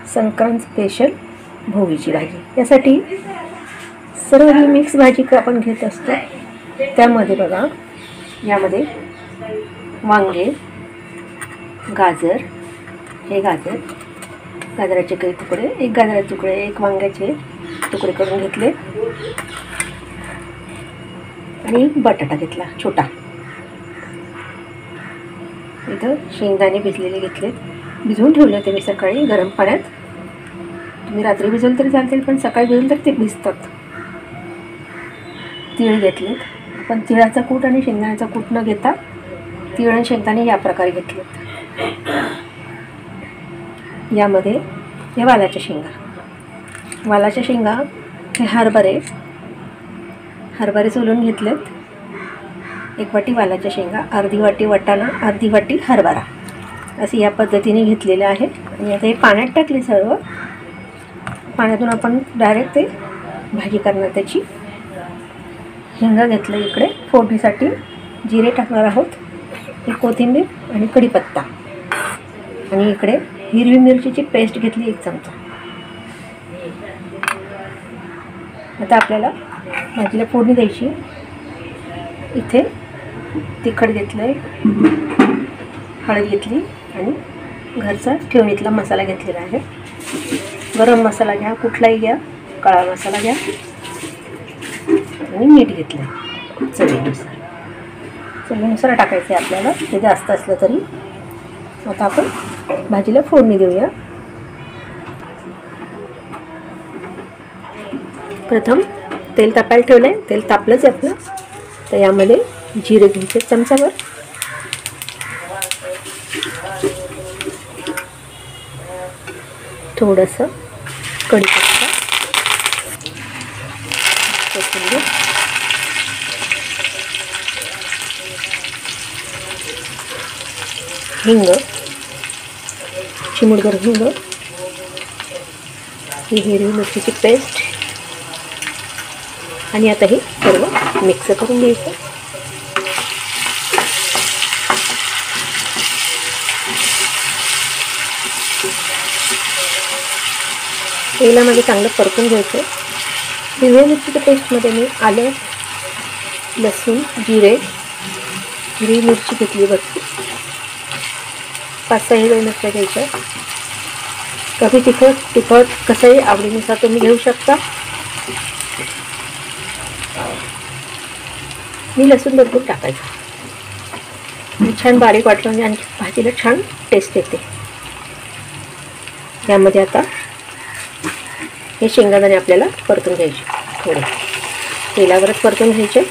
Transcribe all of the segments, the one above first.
Sankrant special भोगीची भाजी. यासाठी सर्व ही मिक्स भाजी आपण घेत असतो. त्यामध्ये बघा, यामध्ये वांगे, गाजर, हे गाजराचे काही तुकडे, एक गाजराचे तुकडे, एक वांग्याचे तुकडे करून घेतले आणि बटाटा घेतला छोटा. इथं शेंगदाणे भिजलेले घेतले, भिजवून ठेवले होते मी सकाळी गरम पाण्यात. तुम्ही रात्री भिजवलं तरी चालतील, पण सकाळी भिजवलं तर ते भिजतात. तीळ घेतलेत. आपण तिळाचा कूट आणि शेंगदाण्याचा कूट न घेता तीळ आणि शेंगदाणे या प्रकारे घेतलेत. यामध्ये हे वालाच्या शेंगा, हे हरभरे सोलून घेतलेत. 1 वाटी वालाच्या शेंगा, अर्धी वाटी वाटाणा, अर्धी वाटी हरभरा, असे या पद्धतीने घेतलेले आहे. आणि आता हे पाण्यात टाकले सर्व. पाण्यातून आपण डायरेक्ट ते भाजी करणार त्याची. हिंग घेतलं इकडे फोडणीसाठी, जिरे टाकणार आहोत, ही कोथिंबीर आणि कढीपत्ता. आणि इकडे हिरवी मिरचीची पेस्ट घेतली 1 चमचा. आता आपल्याला भाजीला फोडणी द्यायची. इथे तिखट घेतलं आहे, हळद घेतली आणि घरचा ठेवणीतला मसाला घेतलेला आहे. गरम मसाला घ्या, कुठलाही घ्या, काळा मसाला घ्या आणि मीठ घेतलं आहे चवीनुसार टाकायचं आहे आपल्याला, ते जास्त असलं तरी. आता आपण भाजीला फोडणी देऊया. प्रथम तेल तापायला ठेवलं आहे, तेल तापलंच आहे आपलं. तर यामध्ये जिरे घ्यायचे चमचाभर, थोडंसं कढीपत्ता, कोथिंबीर, हिंग, चिमूटभर हिंग, ही हिरवी मिरचीची पेस्ट. आणि आता हे सर्व मिक्स करून घ्यायचं. तेलामध्ये चांगलं परतून घ्यायचं. हिरव्या मिरचीच्या पेस्टमध्ये मी आलं, लसूण, जिरे, हिरवी मिरची घेतली भरपूर, 5-6 हिरव्या मिरच्या घ्यायच्या. कमी तिखट कसंही आवडीनुसार तुम्ही घेऊ शकता. मी लसूण भरपूर टाकायचं, छान बारीक वाटलं म्हणजे आणखी भाजीला छान टेस्ट येते. यामध्ये आता हे शेंगदाणे आपल्याला परतून घ्यायचे, थोडे तेलावरच परतून घ्यायचे.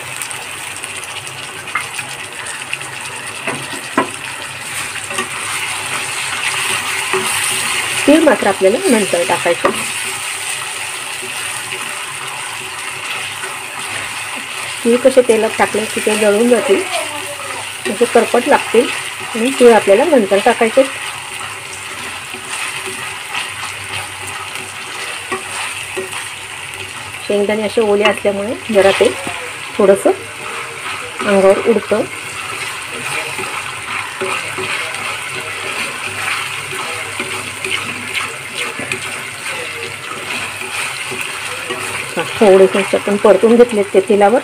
तीळ मात्र आपल्याला नंतर टाकायचं. तीळ कसे तेलात टाकले की ते जळून जातील, तसे करपट लागतील, आणि तीळ आपल्याला नंतर टाकायचे. शेंगदाणे असे ओले असल्यामुळे जरा ते थोडंसं अंगावर उडतं. थोडेसे आपण परतून घेतलेत ते तेलावर.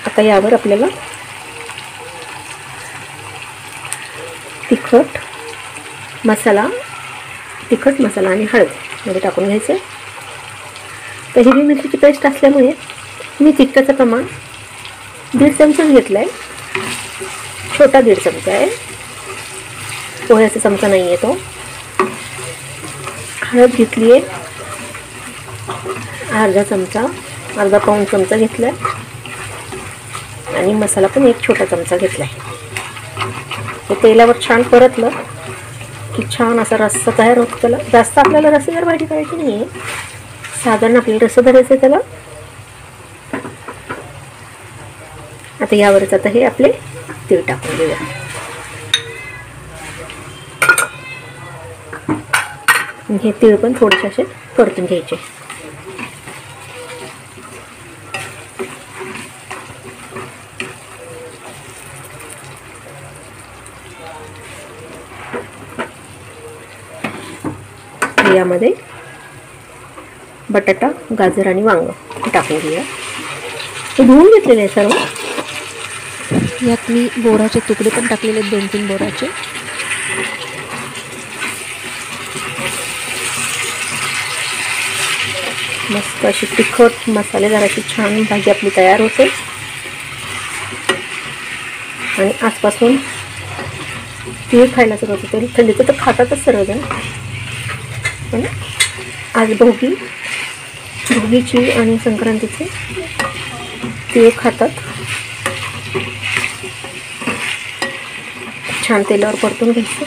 आता यावर आपल्याला तिखट मसाला आणि हळद मध्ये टाकून घ्यायचं. तर हिरवी मिरचीची पेस्ट असल्यामुळे मी तिखटाचं प्रमाण 1.5 चमचा घेतला आहे, छोटा 1.5 चमचा आहे, पोह्याचा चमचा नाही आहे तो. हळद घेतली आहे अर्धा पाऊण चमचा घेतला आहे, आणि मसाला पण 1 छोटा चमचा घेतला आहे. ते तेलावर छान परतलं की छान असा रस्सा तयार होतो. त्याला जास्त आपल्याला रस्सेदार भाजी करायची नाही आहे, साधारण आपल्याला रस्सा धरायचं आहे त्याला. आता यावरच आता हे आपले तीळ टाकून देऊया. हे तीळ पण थोडेसे असे परतून घ्यायचे. यामध्ये बटाटा, गाजर आणि वांग टाकून घेऊया. हे धुवून घेतलेले आहे सर्व. यात मी बोराचे तुकडे पण टाकलेले आहेत, 2-3 बोराचे. मस्त अशी तिखट मसालेदार अशी छान भाजी आपली तयार होते. आणि आजपासून तीळ खायला सुरुवात होते. थंडीचं तर खातातच सर्वजण, पण आज भोगीची आणि संक्रांतीचे तीळ खातात. छान तेलावर परतून घ्यायचं.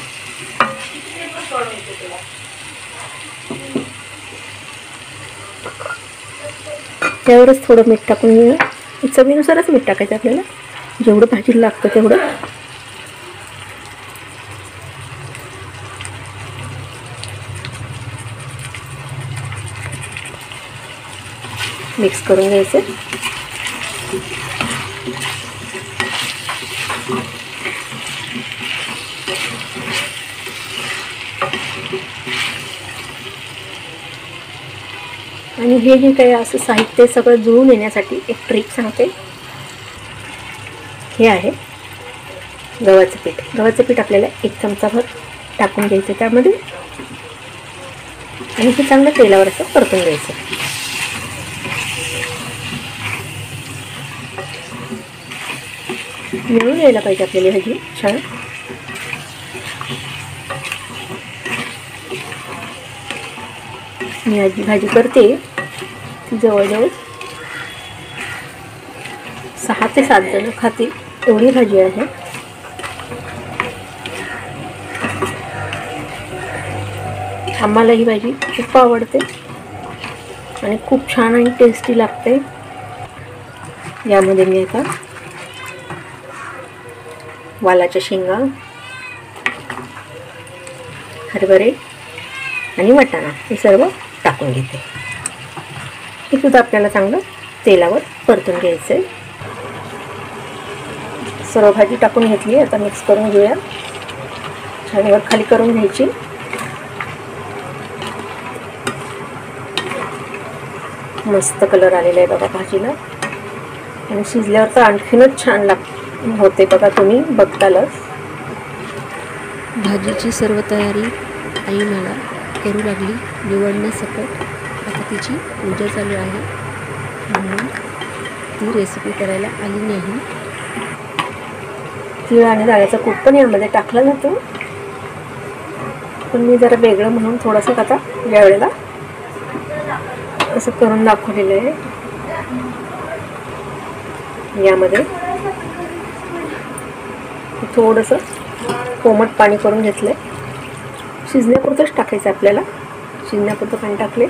त्यावरच थोडं मीठ टाकून घेऊया. चवीनुसारच मीठ टाकायचं आपल्याला, जेवढं भाजीला लागतं तेवढं. मिक्स करून घ्यायचं. आणि हे जे काही असं साहित्य सगळं जुळून येण्यासाठी एक ट्रिक सांगते. हे आहे गव्हाचं पीठ. गव्हाचं पीठ आपल्याला 1 चमचाभर टाकून घ्यायचं त्यामध्ये, आणि हे चांगलं तेलावर असं परतून घ्यायचं. मिळून यायला पाहिजे आपल्याला भाजी छान. मी आजी भाजी करते ती जवळजवळ 6 ते 7 जण खातील एवढी भाजी आहे. आम्हाला ही भाजी खूप आवडते आणि खूप छान आणि टेस्टी लागते. यामध्ये मी आता वालाच्या शेंगा, हरभरे आणि वाटाणा हे सर्व टाकून घेते. हे सुद्धा आपल्याला चांगलं तेलावर परतून घ्यायचं आहे. सर्व भाजी टाकून घेतली. आता मिक्स करून घेऊया. छान वर खाली करून घ्यायची. मस्त कलर आलेला आहे बघा भाजीला, आणि शिजल्यावर तर आणखीनच छान होते बघा, तुम्ही बघतालच. भाजीची सर्व तयारी आई मला करू लागली निवडण्यासकट. आता तिची पूजा चालू आहे म्हणून ती रेसिपी करायला आली नाही. तीळ आणि डाळीचा कूट पण यामध्ये टाकला जातो, पण मी जरा वेगळं म्हणून थोडंसं आता यावेळेला असं करून दाखवलेलं आहे. यामध्ये थोडंसं कोमट पाणी करून घेतलं आहे. शिजण्यापुरतंच टाकायचं आपल्याला. शिजण्यापुरतं पाणी टाकले.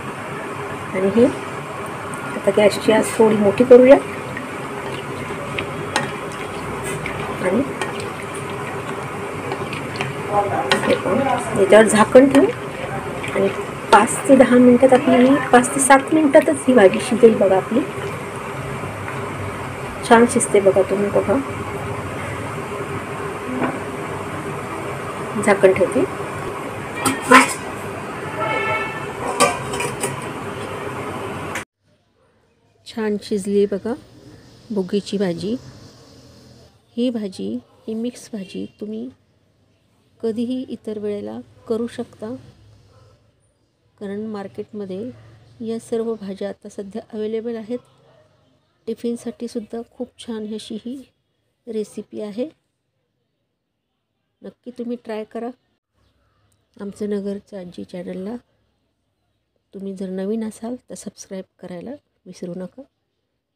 आणि ही आता गॅसची आज थोडी मोठी करूया. आणि याच्यावर झाकण ठेवू आणि 5 ते 10 मिनटात आपली 5 ते 7 मिनटातच ही भाजी शिजेल बघा. आपली छान शिजते बघा, तुम्ही बघा. झाकण ठेवते. छान शिजली बघा भोगीची भाजी. ही मिक्स भाजी तुम्ही कधीही इतर वेळेला करू शकता, कारण मार्केटमध्ये या सर्व भाज्या आता सध्या अवेलेबल आहेत. टिफिनसाठी सुद्धा खूप छान अशी ही रेसिपी आहे. नक्की तुम्ही ट्राय करा. आमचं नगरचं आजी चॅनलला तुम्ही जर नवीन असाल तर सबस्क्राईब करायला विसरू नका.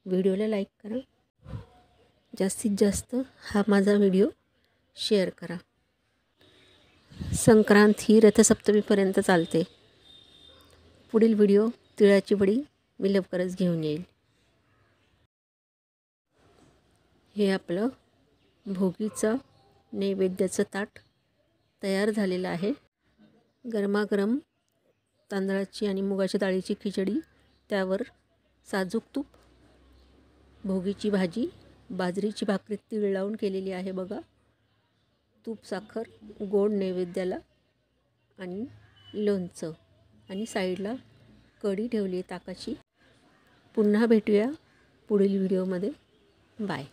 व्हिडिओला लाईक करा. जास्तीत जास्त हा माझा व्हिडिओ शेअर करा. संक्रांत ही रथसप्तमीपर्यंत चालते. पुढील व्हिडिओ तिळाची वडी मी लवकरच घेऊन येईल. हे आपलं भोगीचं नैवेद्याचं ताट तयार झालेलं आहे. गरमागरम तांदळाची आणि मुगाच्या डाळीची खिचडी, त्यावर साजूक तूप, भोगीची भाजी, बाजरीची भाकरी तीळ लावून केलेली आहे बघा. तूप, साखर, गोड नैवेद्याला आणि लोणचं आणि साईडला कढी ठेवली आहे ताकाची. पुन्हा भेटूया पुढील व्हिडिओमध्ये. बाय.